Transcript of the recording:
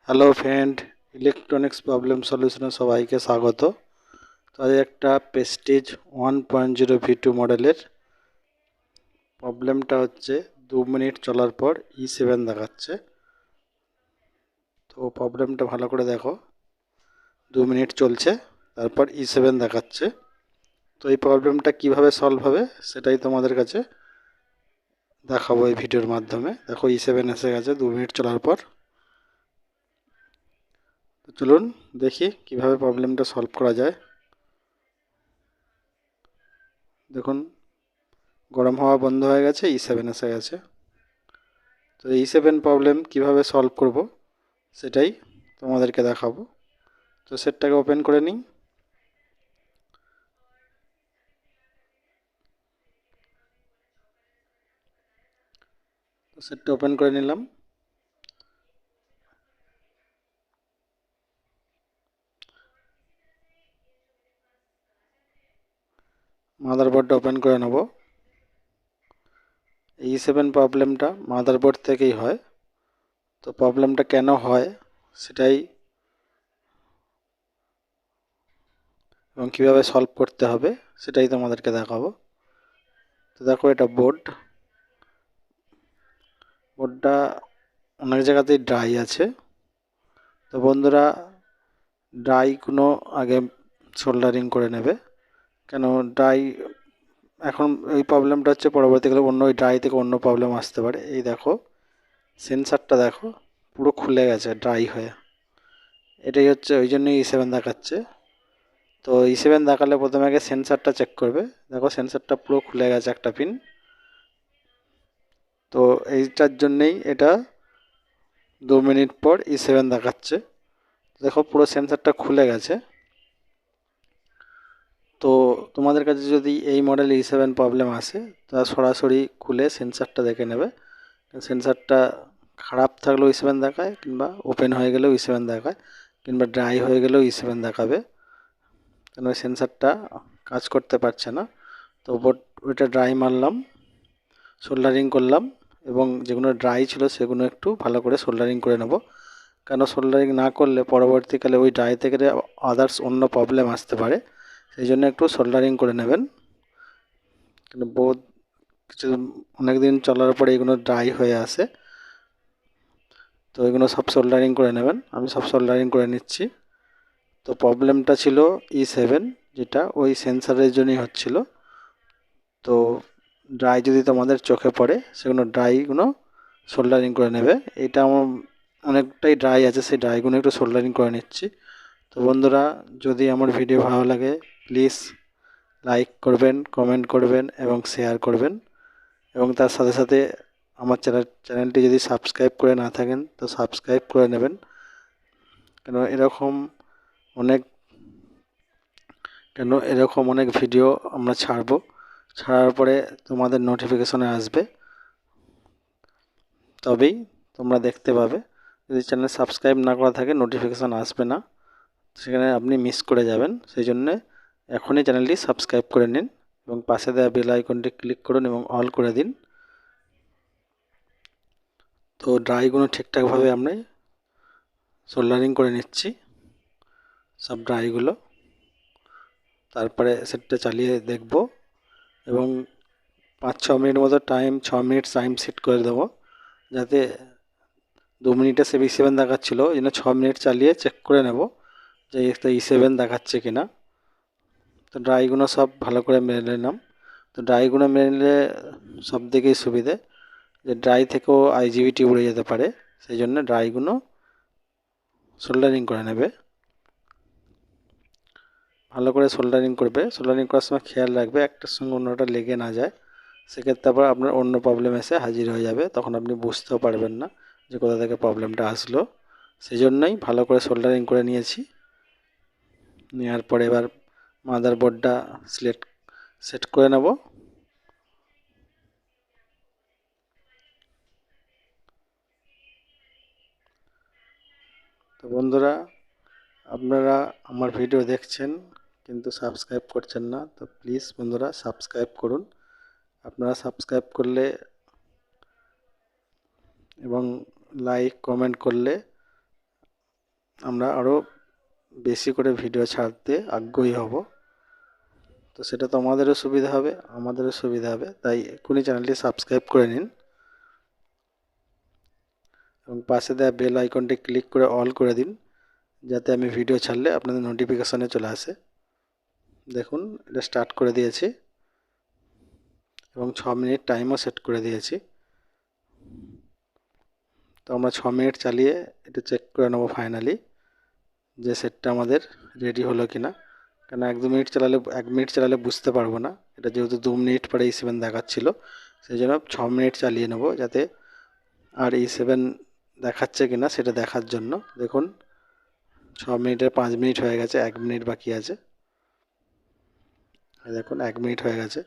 Hello friend, electronics problem সলিউশনে সবাইকে স্বাগত। তো আজ একটা প্রেস্টিজ 1.0 V2 মডেলের প্রবলেমটা হচ্ছে 2 মিনিট চলার পর E7 দেখাচ্ছে। তো প্রবলেমটা ভালো করে দেখো, 2 মিনিট চলছে, তারপর E7 দেখাচ্ছে। তো এই প্রবলেমটা কিভাবে সলভ হবে সেটাই তোমাদের কাছে দেখাবো এই ভিডিওর মাধ্যমে। দেখো E7 এসে গেছে 2 মিনিট চলার পর। তো চলুন দেখি কিভাবে প্রবলেমটা সলভ করা যায়। দেখুন, গরম হওয়া বন্ধ হয়ে গেছে, E7 এসে গেছে। তো E7 প্রবলেম কিভাবে সলভ করব সেটাই তোমাদেরকে দেখাবো। তো সেটটাকে ওপেন করে নিই। তো সেটটা ওপেন করে নিলাম। মাদারবোর্ডটা ওপেন করে নেব। E7 প্রবলেমটা মাদারবোর্ড থেকেই হয়। তো প্রবলেমটা কেন হয় সেটাই এবং কীভাবে সলভ করতে হবে সেটাই তোমাদেরকে দেখাবো। তো দেখো, এটা বোর্ডটা অনেক জায়গাতেই ড্রাই আছে। তো বন্ধুরা, ড্রাইগুলো আগে সোল্ডারিং করে নেবে। কেন ড্রাই এখন এই প্রবলেমটা হচ্ছে, পরবর্তীকালে অন্য ওই ড্রাই থেকে অন্য প্রবলেম আসতে পারে। এই দেখো, সেন্সারটা দেখো পুরো খুলে গেছে ড্রাই হয়ে। এটাই হচ্ছে, ওই জন্যই E7 দেখাচ্ছে। তো E7 দেখালে প্রথমে আগে সেন্সারটা চেক করবে। দেখো, সেন্সারটা পুরো খুলে গেছে একটা পিন। তো এইটার জন্যেই এটা 2 মিনিট পর E7 দেখাচ্ছে। দেখো, পুরো সেন্সারটা খুলে গেছে। তো তোমাদের কাছে যদি এই মডেল E7 প্রবলেম আসে, তা সরাসরি খুলে সেন্সারটা দেখে নেবে। সেন্সারটা খারাপ থাকলেও E7 দেখায়, কিংবা ওপেন হয়ে গেলেও E7 দেখায়, কিংবা ড্রাই হয়ে গেলেও E7 দেখাবে। কেন সেন্সারটা কাজ করতে পারছে না। তো ওইটা ড্রাই মারলাম, সোল্ডারিং করলাম, এবং যেগুলো ড্রাই ছিল সেগুলো একটু ভালো করে সোল্ডারিং করে নেব। কেন সোল্ডারিং না করলে পরবর্তীকালে ওই ড্রাই থেকে আদার্স অন্য প্রবলেম আসতে পারে। সেই জন্য একটু সোল্ডারিং করে নেবেন। কেন কিছু অনেক দিন চলার পরে এগুলো ড্রাই হয়ে আসে। তো এগুলো সব সোল্ডারিং করে নেবেন। আমি সব সোল্ডারিং করে নিচ্ছি। তো প্রবলেমটা ছিল E7, যেটা ওই সেন্সারের জন্যই হচ্ছিল। তো ড্রাই যদি তোমাদের চোখে পড়ে, সেগুলো ড্রাইগুলো সোল্ডারিং করে নেবে। এটা আমার অনেকটাই ড্রাই আছে, সেই ড্রাইগুলো একটু সোল্ডারিং করে নিচ্ছি। তো বন্ধুরা, যদি আমার ভিডিও ভালো লাগে প্লিজ লাইক করবেন, কমেন্ট করবেন এবং শেয়ার করবেন। এবং তার সাথে সাথে আমার চ্যানেলটি যদি সাবস্ক্রাইব করে না থাকেন তো সাবস্ক্রাইব করে নেবেন। কেন এরকম অনেক ভিডিও আমরা ছাড়ার পরে তোমাদের নোটিফিকেশনে আসবে, তবেই তোমরা দেখতে পাবে। যদি চ্যানেল সাবস্ক্রাইব না করা থাকে নোটিফিকেশান আসবে না, সেখানে আপনি মিস করে যাবেন। সেই জন্যে এখনই চ্যানেলটি সাবস্ক্রাইব করে নিন এবং পাশে দেওয়া বেল আইকনটি ক্লিক করুন এবং অল করে দিন। তো ড্রাইগুলো ঠিকঠাকভাবে আমরা সোল্ডারিং করে নিচ্ছি, সব ড্রাইগুলো। তারপরে সেটটা চালিয়ে দেখব এবং 5-6 মিনিট মতো 6 মিনিট টাইম সেট করে দেবো, যাতে 2 মিনিটে E7 দেখাচ্ছিলো, এই জন্য 6 মিনিট চালিয়ে চেক করে নেব যে E7 দেখাচ্ছে কিনা। তো ড্রাইগুলো সব ভালো করে মেরে নিলাম। তো ড্রাইগুলো মেরে নিলে সব দিকেই সুবিধে, যে ড্রাই থেকেও আইজিবিটি উড়ে যেতে পারে। সেই জন্য ড্রাইগুলো সোল্ডারিং করে নেবে, ভালো করে সোল্ডারিং করবে। সোল্ডারিং করার সময় খেয়াল রাখবে একটার সঙ্গে অন্যটা লেগে না যায়। সেক্ষেত্রে আবার আপনার অন্য প্রবলেম এসে হাজির হয়ে যাবে, তখন আপনি বুঝতেও পারবেন না যে কোথা থেকে প্রবলেমটা আসলো। সেই জন্যই ভালো করে সোল্ডারিং করে নিয়েছি। নেওয়ার পরে এবার মাদারবোর্ডটা সেট করে নেব। তো বন্ধুরা, আপনারা আমার ভিডিও দেখছেন কিন্তু সাবস্ক্রাইব করছেন না। তো প্লিজ বন্ধুরা, সাবস্ক্রাইব করুন। আপনারা সাবস্ক্রাইব করলে এবং লাইক কমেন্ট করলে আমরা আরও বেশি করে ভিডিও ছাড়তে আগ্রহী হব। তো সেটা তোমাদেরও সুবিধা হবে, আমাদেরও সুবিধা হবে, তাই এক্ষুনি চ্যানেলটি সাবস্ক্রাইব করে নিন এবং পাশে দেওয়া বেল আইকনটি ক্লিক করে অল করে দিন, যাতে আমি ভিডিও ছাড়লে আপনাদের নোটিফিকেশানে চলে আসে। দেখুন এটা স্টার্ট করে দিয়েছি এবং 6 মিনিট টাইমও সেট করে দিয়েছি। তো আমরা 6 মিনিট চালিয়ে এটা চেক করে নেবো ফাইনালি যে সেটটা আমাদের রেডি হলো কি না। কেন 1 মিনিট চালালে বুঝতে পারবো না, এটা যেহেতু 2 মিনিট পরে E7 দেখাচ্ছিল, সেই জন্য 6 মিনিট চালিয়ে নেবো যাতে আর E7 দেখাচ্ছে কিনা সেটা দেখার জন্য। দেখুন 6 মিনিটের 5 মিনিট হয়ে গেছে, 1 মিনিট বাকি আছে। দেখুন 1 মিনিট হয়ে গেছে।